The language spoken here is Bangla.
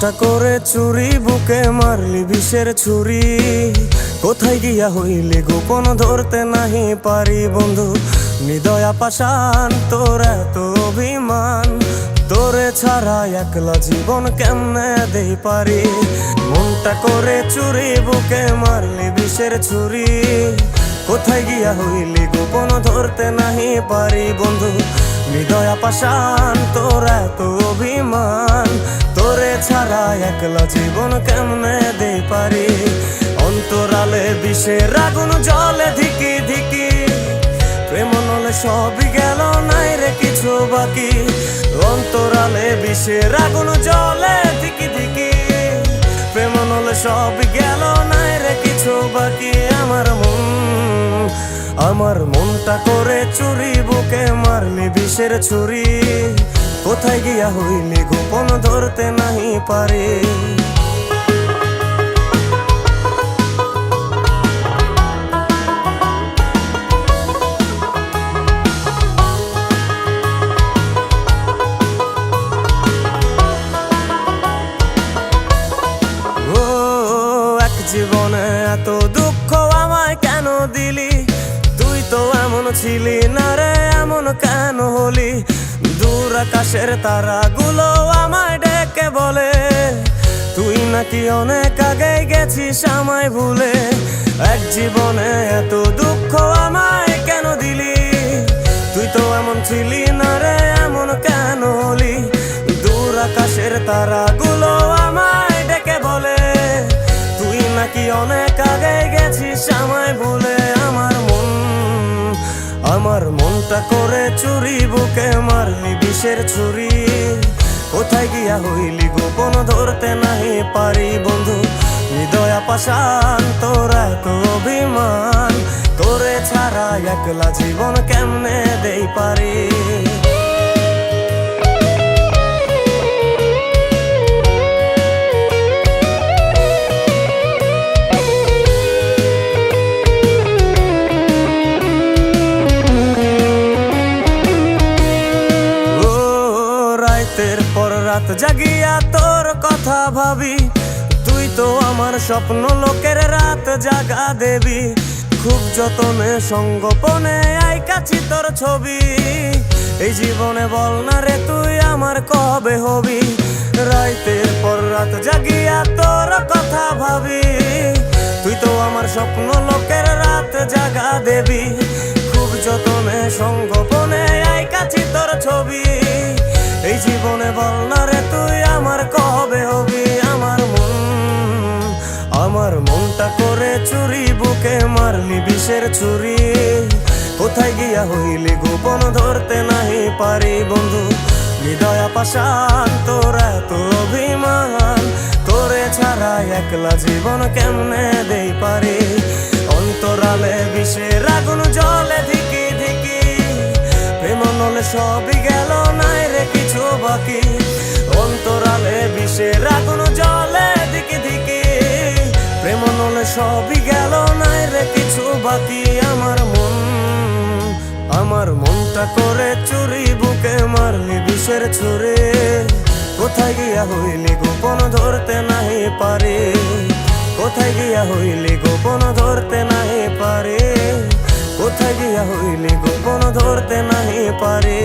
মনটা করে চুরি, বুকে মারলি বিষের ছুরি। কোথায় গিয়া হইলি গোপন, ধরতে নাহি পারি বন্ধু। হৃদয়া পাষাণ, তোর এত অভিমান, তোরে ছাড়া একলা জীবন কেমনে দেই পারি। মনটা করে চুরি, বুকে মারলি বিষের ছুরি। কোথায় গিয়া হইলি গোপন, ধরতে নাহি পারি বন্ধু। হৃদয়া পাষাণ, তোর এত অভিমান, তোরে ছাড়া একলা জীবন কেমনে দেই পারি। অন্তরালে বিষের আগুন জ্বলে ধিকি ধিকি, প্রেম নলে সবই গেল, নাই রে কিছু বাকি। অন্তরালে বিষের আগুন জ্বলে ধিকি ধিকি, প্রেম নলে সবই গেল, নাই রে কিছু বাকি। আমার মনটা করে চুরি, বুকে মারলি বিষের ছুরি। কোথায় গিয়া হইলি গোপন, ধরতে নাহি পারি। জীবনে এত দুঃখ আমায় কেন দিলি? তুই তো এমন ছিলি না রে, এমন কেন হলি? দূর আকাশের তারাগুলো আমায় ডেকে বলে, তুই নাকি অনেক আগে গেছিস আমায় ভুলে। এক জীবনে এত দুঃখ আমায় কেন দিলি? তুই তো এমন ছিলি না রে, এমন কেন হলি? দূর আকাশের তারাগুলো আমায় ডেকে বলে, তুই নাকি অনেক আগে গেছিস আমায় ভুলে। আমার মনটা করে চুরি, বুকে মারলি বিষের ছুরি। কোথায় গিয়া হইলি গোপন, ধরতে নাহি পারি বন্ধু। হৃদয়া পাষাণ, তোর এত অভিমান, তোরে ছাড়া একলা জীবন কেমনে দেই পারি। রাতের পর রাত জাগিয়া তোর কথা ভাবি, তুই তো আমার স্বপ্ন লোকের রাত জাগা দেবী। খুব যতনে সঙ্গোপনে আইকাছি তোর ছবি। এই জীবনে বল না রে তুই আমার কবে হবি? রাতের পর রাত জাগিয়া তোর কথা ভাবি, তুই তো আমার স্বপ্ন লোকের রাত জাগা দেবী। খুব যতনে সঙ্গোপনে আইকাছি তোর ছবি। এই জীবনে বল না রে তুই আমার কবে হবি? আমার মনটা করে চুরি, বুকে মারলি বিষের ছুরি। কোথায় গিয়া হইলি গোপন, ধরতে নাহি পারি বন্ধু। হৃদয়া পাষাণ, তোর এত অভিমান, তোরে ছাড়া একলা জীবন কেমনে দেই পারি। অন্তরালে বিষের আগুন জ্বলে ধিকি ধিকি, প্রেম নলে সবই গেল, নাই রে কিছু বাকি। অন্তরালে বিষের আগুন জ্বলে ধিকি ধিকি, প্রেম নলে সবই গেল, নাই রে কিছু বাকি। আমার মনটা করে চুরি, বুকে মারলি বিষের ছুরি। কোথায় গিয়া হইলি গোপন, ধরতে নাহি পারি। কোথায় গিয়া হইলি গোপন, ধরতে নাহি পারি। কোথায় গিয়া হইলি গোপন, ধরতে নাহি পারি।